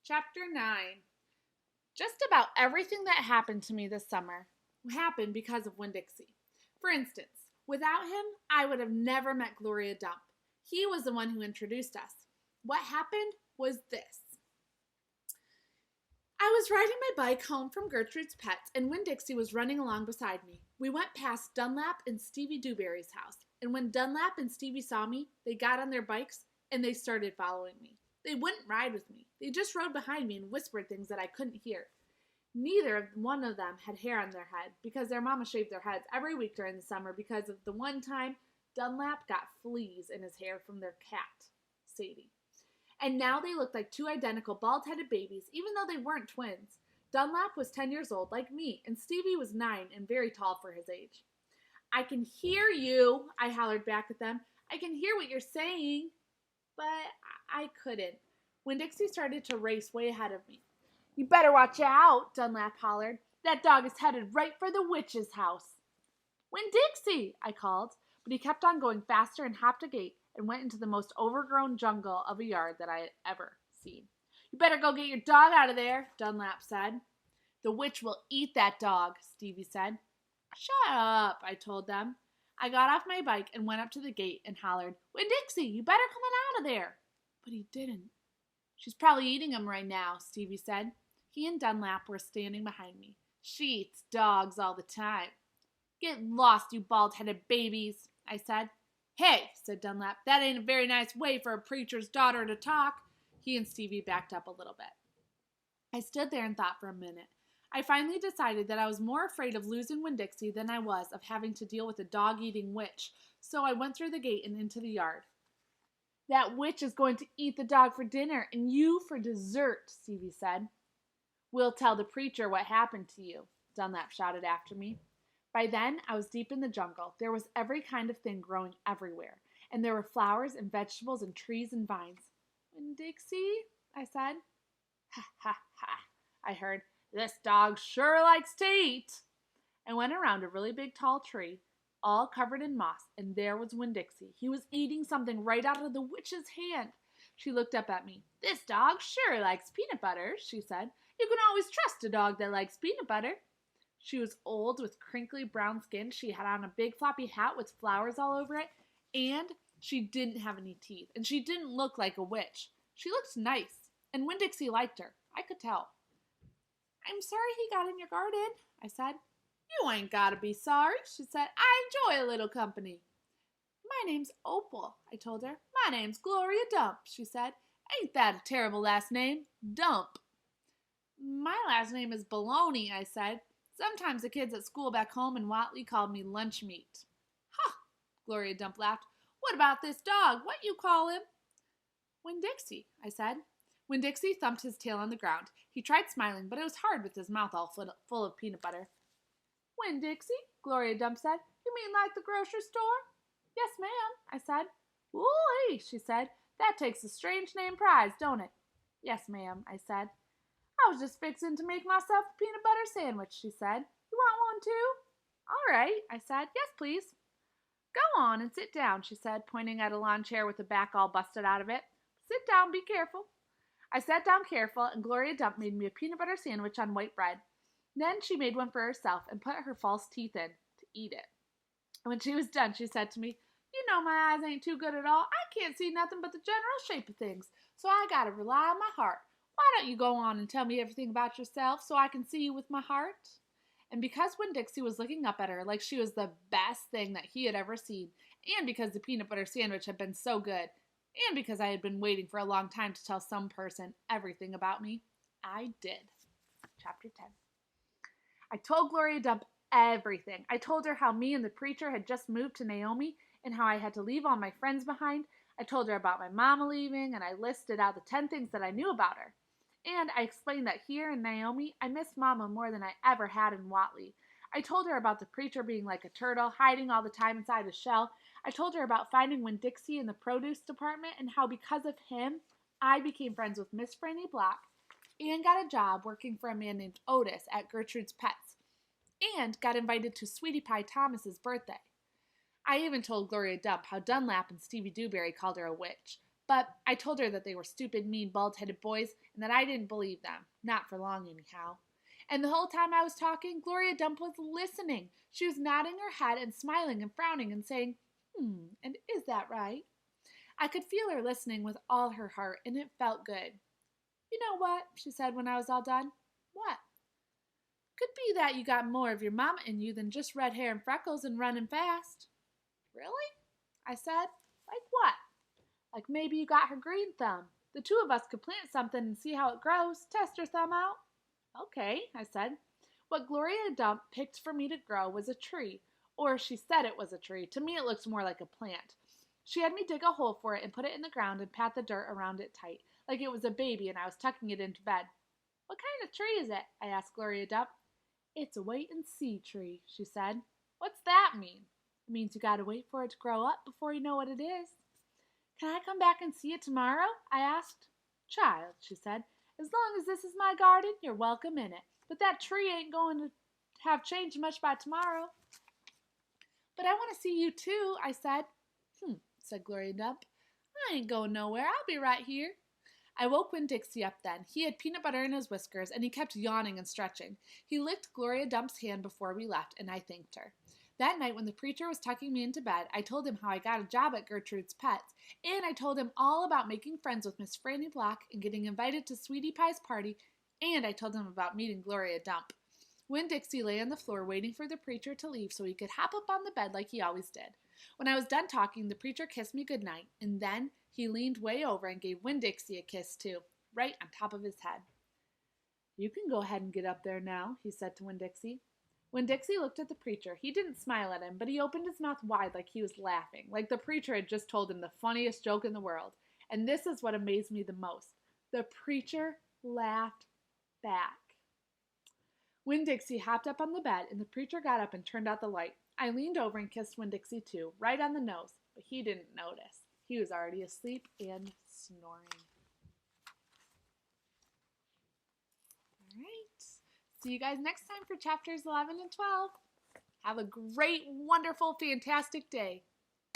Chapter 9. Just about everything that happened to me this summer happened because of Winn-Dixie. For instance, without him, I would have never met Gloria Dump. He was the one who introduced us. What happened was this. I was riding my bike home from Gertrude's Pets, and Winn-Dixie was running along beside me. We went past Dunlap and Stevie Dewberry's house, and when Dunlap and Stevie saw me, they got on their bikes and they started following me. They wouldn't ride with me. They just rode behind me and whispered things that I couldn't hear. Neither one of them had hair on their head because their mama shaved their heads every week during the summer because of the one time Dunlap got fleas in his hair from their cat, Sadie. And now they looked like two identical bald-headed babies, even though they weren't twins. Dunlap was 10 years old, like me, and Stevie was 9 and very tall for his age. "I can hear you," I hollered back at them. "I can hear what you're saying." But I couldn't. Winn-Dixie started to race way ahead of me. "You better watch out," Dunlap hollered. "That dog is headed right for the witch's house." "Winn-Dixie," I called, but he kept on going faster and hopped a gate and went into the most overgrown jungle of a yard that I had ever seen. "You better go get your dog out of there," Dunlap said. "The witch will eat that dog," Stevie said. "Shut up," I told them. I got off my bike and went up to the gate and hollered, "Winn-Dixie, you better come on out of there." But he didn't. "She's probably eating him right now," Stevie said. He and Dunlap were standing behind me. "She eats dogs all the time." "Get lost, you bald-headed babies," I said. "Hey," said Dunlap, "that ain't a very nice way for a preacher's daughter to talk." He and Stevie backed up a little bit. I stood there and thought for a minute. I finally decided that I was more afraid of losing Winn-Dixie than I was of having to deal with a dog-eating witch, so I went through the gate and into the yard. "That witch is going to eat the dog for dinner and you for dessert," Stevie said. "We'll tell the preacher what happened to you," Dunlap shouted after me. By then, I was deep in the jungle. There was every kind of thing growing everywhere, and there were flowers and vegetables and trees and vines. "Winn-Dixie," I said. "Ha, ha, ha," I heard. "This dog sure likes to eat." I went around a really big tall tree, all covered in moss, and there was Winn-Dixie. He was eating something right out of the witch's hand. She looked up at me. "This dog sure likes peanut butter," she said. "You can always trust a dog that likes peanut butter." She was old with crinkly brown skin. She had on a big floppy hat with flowers all over it, and she didn't have any teeth, and she didn't look like a witch. She looked nice, and Winn-Dixie liked her. I could tell. "I'm sorry he got in your garden," I said. "You ain't gotta be sorry," she said. "I enjoy a little company." "My name's Opal," I told her. "My name's Gloria Dump," she said. "Ain't that a terrible last name? Dump." "My last name is Baloney," I said. "Sometimes the kids at school back home in Watley called me lunch meat." "Huh," Gloria Dump laughed. "What about this dog? What you call him?" "Winn-Dixie," I said. Winn-Dixie thumped his tail on the ground. He tried smiling, but it was hard with his mouth all full of peanut butter. "Winn-Dixie," Gloria Dump said. "You mean like the grocery store?" "Yes, ma'am," I said. "Ooh-ee," she said. "That takes a strange name prize, don't it?" "Yes, ma'am," I said. "I was just fixing to make myself a peanut butter sandwich," she said. "You want one too?" "All right," I said. "Yes, please." "Go on and sit down," she said, pointing at a lawn chair with the back all busted out of it. "Sit down, be careful." I sat down careful, and Gloria Dump made me a peanut butter sandwich on white bread. Then she made one for herself and put her false teeth in to eat it. When she was done, she said to me, "You know my eyes ain't too good at all. I can't see nothing but the general shape of things, so I gotta rely on my heart. Why don't you go on and tell me everything about yourself so I can see you with my heart?" And because Winn-Dixie was looking up at her like she was the best thing that he had ever seen, and because the peanut butter sandwich had been so good, and because I had been waiting for a long time to tell some person everything about me, I did. Chapter 10. I told Gloria Dump everything. I told her how me and the preacher had just moved to Naomi and how I had to leave all my friends behind. I told her about my mama leaving, and I listed out the 10 things that I knew about her. And I explained that here in Naomi, I missed Mama more than I ever had in Watley. I told her about the preacher being like a turtle, hiding all the time inside a shell. I told her about finding Winn-Dixie in the produce department and how because of him, I became friends with Miss Franny Block and got a job working for a man named Otis at Gertrude's Pets and got invited to Sweetie Pie Thomas's birthday. I even told Gloria Dump how Dunlap and Stevie Dewberry called her a witch. But I told her that they were stupid, mean, bald-headed boys, and that I didn't believe them. Not for long, anyhow. And the whole time I was talking, Gloria Dump was listening. She was nodding her head and smiling and frowning and saying, and is that right? I could feel her listening with all her heart, and it felt good. You know what? She said when I was all done. What? Could be that you got more of your mama in you than just red hair and freckles and running fast. Really? I said. Like what? Like maybe you got her green thumb. The two of us could plant something and see how it grows. Test her thumb out. Okay, I said. What Gloria Dump picked for me to grow was a tree. Or she said it was a tree. To me it looked more like a plant. She had me dig a hole for it and put it in the ground and pat the dirt around it tight, like it was a baby and I was tucking it into bed. What kind of tree is it? I asked Gloria Dump. It's a wait-and-see tree, she said. What's that mean? It means you gotta wait for it to grow up before you know what it is. Can I come back and see it tomorrow? I asked. Child, she said, as long as this is my garden, you're welcome in it. But that tree ain't going to have changed much by tomorrow. But I want to see you too, I said. Said Gloria Dump. I ain't going nowhere. I'll be right here. I woke Winn-Dixie up then. He had peanut butter in his whiskers, and he kept yawning and stretching. He licked Gloria Dump's hand before we left, and I thanked her. That night when the preacher was tucking me into bed, I told him how I got a job at Gertrude's Pets, and I told him all about making friends with Miss Franny Block and getting invited to Sweetie Pie's party, and I told him about meeting Gloria Dump. Winn-Dixie lay on the floor waiting for the preacher to leave so he could hop up on the bed like he always did. When I was done talking, the preacher kissed me goodnight, and then he leaned way over and gave Winn-Dixie a kiss too, right on top of his head. You can go ahead and get up there now, he said to Winn-Dixie. Winn-Dixie looked at the preacher. He didn't smile at him, but he opened his mouth wide like he was laughing, like the preacher had just told him the funniest joke in the world. And this is what amazed me the most. The preacher laughed back. Winn-Dixie hopped up on the bed, and the preacher got up and turned out the light. I leaned over and kissed Winn-Dixie too, right on the nose, but he didn't notice. He was already asleep and snoring. All right. See you guys next time for chapters 11 and 12. Have a great, wonderful, fantastic day.